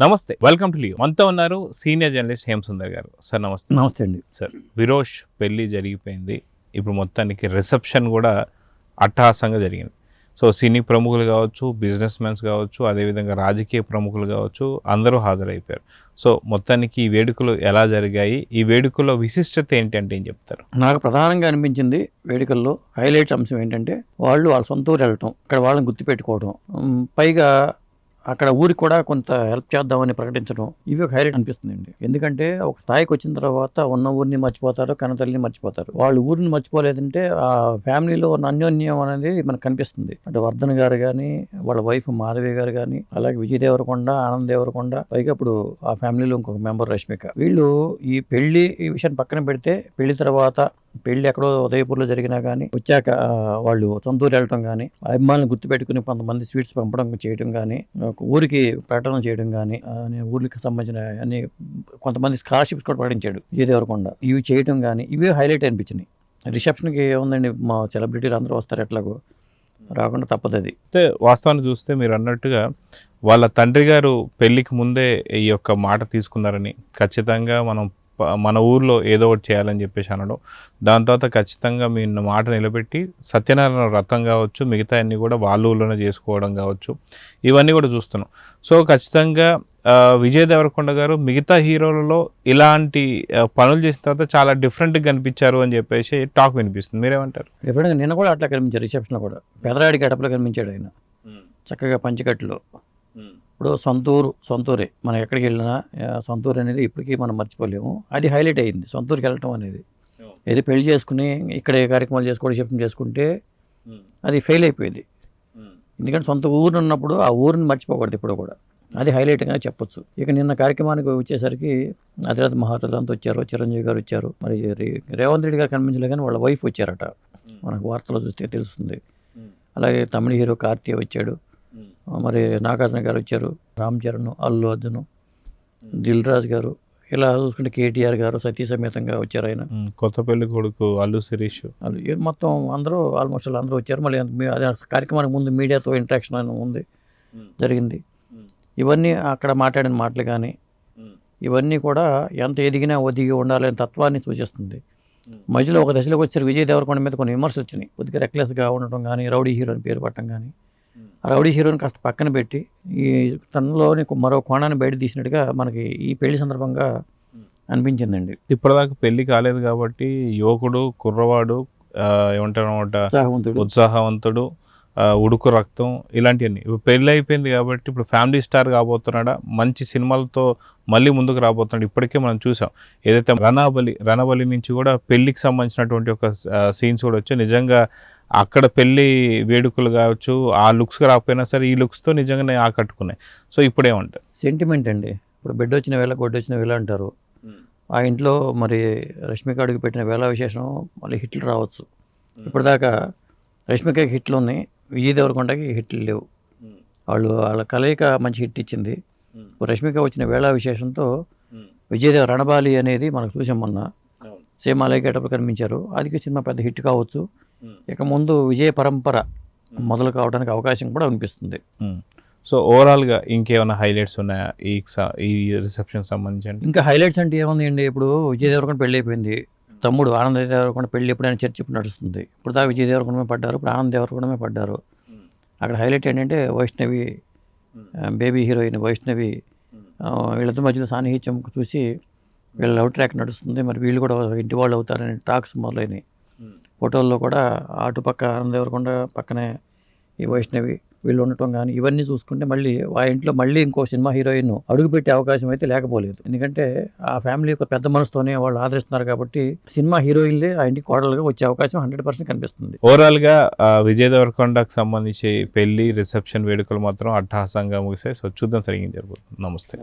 నమస్తే, welcome to Leo. మనతో ఉన్నారు సీనియర్ జర్నలిస్ట్ హేమసుందర్ గారు. సార్ నమస్తే. నమస్తే అండి. సార్, విరోష్ పెళ్ళి జరిగిపోయింది. ఇప్పుడు మొత్తానికి రిసెప్షన్ కూడా అట్టహాసంగా జరిగింది. సో సినీ ప్రముఖులు కావచ్చు, బిజినెస్ మెన్స్ కావచ్చు, అదేవిధంగా రాజకీయ ప్రముఖులు కావచ్చు, అందరూ హాజరైపోయారు. సో మొత్తానికి ఈ వేడుకలు ఎలా జరిగాయి, ఈ వేడుకల్లో విశిష్టత ఏంటంటే ఏం చెప్తారు? నాకు ప్రధానంగా అనిపించింది వేడుకల్లో హైలైట్స్ అంశం ఏంటంటే వాళ్ళ సొంత ఊరు వెళ్ళటం, అక్కడ వాళ్ళని గుర్తుపెట్టుకోవడం, పైగా అక్కడ ఊరికి కూడా కొంత హెల్ప్ చేద్దామని ప్రకటించడం, ఇవి ఒక హైలైట్ అనిపిస్తుందండి. ఎందుకంటే ఒక స్థాయికి వచ్చిన తర్వాత ఉన్న ఊరిని మర్చిపోతారు, కన్నతల్లిని మర్చిపోతారు. వాళ్ళు ఊరిని మర్చిపోలేదంటే ఆ ఫ్యామిలీలో ఉన్న అన్యోన్యం అనేది మనకు కనిపిస్తుంది. అంటే వర్ధన్ గారు కానీ, వాళ్ళ వైఫ్ మాధవి గారు కానీ, అలాగే విజయ్ దేవరకొండ, ఆనంద్ దేవరకొండ, పైగా ఇప్పుడు ఆ ఫ్యామిలీలో ఇంకొక మెంబర్ రష్మిక, వీళ్ళు ఈ పెళ్లి ఈ విషయాన్ని పక్కన పెడితే పెళ్లి తర్వాత పెళ్లి ఎక్కడో ఉదయపూర్లో జరిగినా కానీ వచ్చాక వాళ్ళు సొంతూరు వెళ్ళటం కానీ, అభిమానులను గుర్తుపెట్టుకుని కొంతమంది స్వీట్స్ పంపడం చేయడం కానీ, ఊరికి ప్రకటన చేయడం కానీ, ఊరికి సంబంధించిన అన్ని కొంతమంది స్కాలర్షిప్స్ కూడా ప్రకటించాడు విజయ్ దేవరకొండ, ఇవి చేయడం కానీ ఇవే హైలైట్ అనిపించినాయి. రిసెప్షన్కి ఏముందండి, మా సెలబ్రిటీలు అందరూ వస్తారు, ఎట్లాగో రాకుండా తప్పదు. అది అయితే వాస్తవాన్ని చూస్తే మీరు అన్నట్టుగా వాళ్ళ తండ్రి గారు పెళ్లికి ముందే ఈ యొక్క మాట తీసుకున్నారని, ఖచ్చితంగా మన ఊర్లో ఏదో ఒకటి చేయాలని చెప్పేసి అనడం, దాని తర్వాత ఖచ్చితంగా మీ మాట నిలబెట్టి సత్యనారాయణ వ్రతం కావచ్చు, మిగతా అన్నీ కూడా వాళ్ళ ఊళ్ళోనే చేసుకోవడం కావచ్చు, ఇవన్నీ కూడా చూస్తున్నాం. సో ఖచ్చితంగా విజయ్ దేవరకొండ గారు మిగతా హీరోలలో ఇలాంటి పనులు చేసిన తర్వాత చాలా డిఫరెంట్గా కనిపించారు అని చెప్పేసి టాక్ వినిపిస్తుంది. మీరేమంటారు? డిఫరెంట్గా నిన్న కూడా అట్లా కనిపించారు. రిసెప్షన్లో కూడా పెదరాడి గడపలో కనిపించాడు ఆయన, చక్కగా పంచకట్టులో. ఇప్పుడు సొంతూరే, మనం ఎక్కడికి వెళ్ళినా సొంతూరు అనేది ఇప్పటికీ మనం మర్చిపోలేము. అది హైలైట్ అయ్యింది, సొంతూరుకి వెళ్ళటం అనేది. ఏది పెళ్లి చేసుకుని ఇక్కడే కార్యక్రమాలు రిసెప్షన్ చేసుకుంటే అది ఫెయిల్ అయిపోయింది. ఎందుకంటే సొంత ఊరు ఉన్నప్పుడు ఆ ఊరిని మర్చిపోకూడదు ఇప్పుడు కూడా, అది హైలైట్గా చెప్పొచ్చు. ఇక నిన్న కార్యక్రమానికి వచ్చేసరికి అధిరాజ్ మహారాజ్ అంతా వచ్చారు, చిరంజీవి గారు వచ్చారు, మరి రేవంత్ రెడ్డి గారు కనిపించలే కానీ వాళ్ళ వైఫ్ వచ్చారట, మనకు వార్తలో చూస్తే తెలుస్తుంది. అలాగే తమిళ హీరో కార్తీ వచ్చాడు, మరి నాగార్జున గారు వచ్చారు, రామ్ చరణ్, అల్లు అర్జున్, దిల్ రాజు గారు, ఇలా చూసుకుంటే కేటీఆర్ గారు సతీ సమేతంగా వచ్చారు. ఆయన కొత్త పెళ్లి కొడుకు అల్లు శిరీష్, మొత్తం అందరూ ఆల్మోస్ట్ అందరూ వచ్చారు. మళ్ళీ అదే కార్యక్రమానికి ముందు మీడియాతో ఇంటరాక్షన్ అని ఉంది, జరిగింది. ఇవన్నీ అక్కడ మాట్లాడిన మాటలు కానీ ఇవన్నీ కూడా ఎంత ఎదిగినా ఒదిగి ఉండాలనే తత్వాన్ని సూచిస్తుంది. మధ్యలో ఒక దశలోకి వచ్చారు, విజయ్ దేవరకొండ మీద కొన్ని విమర్శలు వచ్చినాయి, కొద్దిగా రెక్లెస్గా ఉండటం కానీ, రౌడీ హీరోని పేరు పట్టడం కానీ. ఆ రౌడీ హీరోని కాస్త పక్కన పెట్టి ఈ తనలోని మరో కోణాన్ని బయట తీసినట్టుగా మనకి ఈ పెళ్లి సందర్భంగా అనిపించిందండి. ఇప్పటిదాకా పెళ్లి కాలేదు కాబట్టి యువకుడు, కుర్రవాడు, ఏమంటారు, ఉత్సాహవంతుడు, ఉడుకు రక్తం, ఇలాంటివన్నీ. ఇప్పుడు పెళ్ళి అయిపోయింది కాబట్టి ఇప్పుడు ఫ్యామిలీ స్టార్ కాబోతున్నాడా, మంచి సినిమాలతో మళ్ళీ ముందుకు రాబోతున్నాడు. ఇప్పటికే మనం చూసాం, ఏదైతే రణబలి నుంచి కూడా పెళ్లికి సంబంధించినటువంటి ఒక సీన్స్ కూడా వచ్చాయి. నిజంగా అక్కడ పెళ్లి వేడుకలు కావచ్చు, ఆ లుక్స్గా రాకపోయినా సరే ఈ లుక్స్తో నిజంగానే ఆకట్టుకున్నాయి. సో ఇప్పుడు ఏమంటారు? సెంటిమెంట్ అండి. ఇప్పుడు బెడ్ వచ్చిన వేళ గొడ్డు వచ్చిన వేళ అంటారు. ఆ ఇంట్లో మరి రష్మిక అడుగు పెట్టిన వేళ విశేషం, మళ్ళీ హిట్లు రావచ్చు. ఇప్పటిదాకా రష్మికకి హిట్లు ఉన్నాయి, విజయ్ దేవరకొండకి హిట్లు లేవు. వాళ్ళ కలయిక మంచి హిట్ ఇచ్చింది. రష్మిక వచ్చిన వేళ విశేషంతో విజయ్ దేవ రణబాలి అనేది మనకు చూసాం మొన్న, సేమ్ అలాగే గెటప్ కనిపించారు. అది సినిమా పెద్ద హిట్ కావచ్చు. ఇక ముందు విజయ పరంపర మొదలు కావడానికి అవకాశం కూడా అనిపిస్తుంది. సో ఓవరాల్గా ఇంకేమైనా హైలైట్స్ ఉన్నాయా ఈ రిసెప్షన్ సంబంధించి? ఇంకా హైలైట్స్ అంటే ఏముంది అండి, ఇప్పుడు విజయ్ దేవరకొండ పెళ్ళి అయిపోయింది, తమ్ముడు ఆనంద్ దేవరకొండ పెళ్ళి ఎప్పుడైనా చర్చ ఇప్పుడు నడుస్తుంది. ఇప్పుడు దాకా విజయ్ దేవరకొండమే పడ్డారు, ఇప్పుడు ఆనంద్ దేవరకొండమే పడ్డారు. అక్కడ హైలైట్ ఏంటంటే వైష్ణవి, బేబీ హీరోయిన్ వైష్ణవి, వీళ్ళిద్దరి మధ్యలో సాన్నిహిత్యం చూసి వీళ్ళ లవ్ ట్రాక్ నడుస్తుంది. మరి వీళ్ళు కూడా ఇంటి వాళ్ళు అవుతారని టాక్స్ మొదలైనవి. ఫోటోల్లో కూడా అటుపక్క ఆనంద్ దేవరకొండ, పక్కనే ఈ వైష్ణవి, వీళ్ళు ఉండటం కానీ ఇవన్నీ చూసుకుంటే మళ్ళీ ఆ ఇంట్లో మళ్ళీ ఇంకో సినిమా హీరోయిన్ అడుగుపెట్టే అవకాశం అయితే లేకపోలేదు. ఎందుకంటే ఆ ఫ్యామిలీ యొక్క పెద్ద మనసుతోనే వాళ్ళు ఆదరిస్తున్నారు కాబట్టి సినిమా హీరోయిన్లే ఆ ఇంటికి కోడలుగా వచ్చే అవకాశం 100% కనిపిస్తుంది. ఓవరాల్గా విజయ్ దేవరకొండకు సంబంధించి పెళ్లి రిసెప్షన్ వేడుకలు మాత్రం అట్టహాసంగా ముగిసాయి. సో చూద్దాం సరిగ్గా జరుగుతుంది. నమస్తే.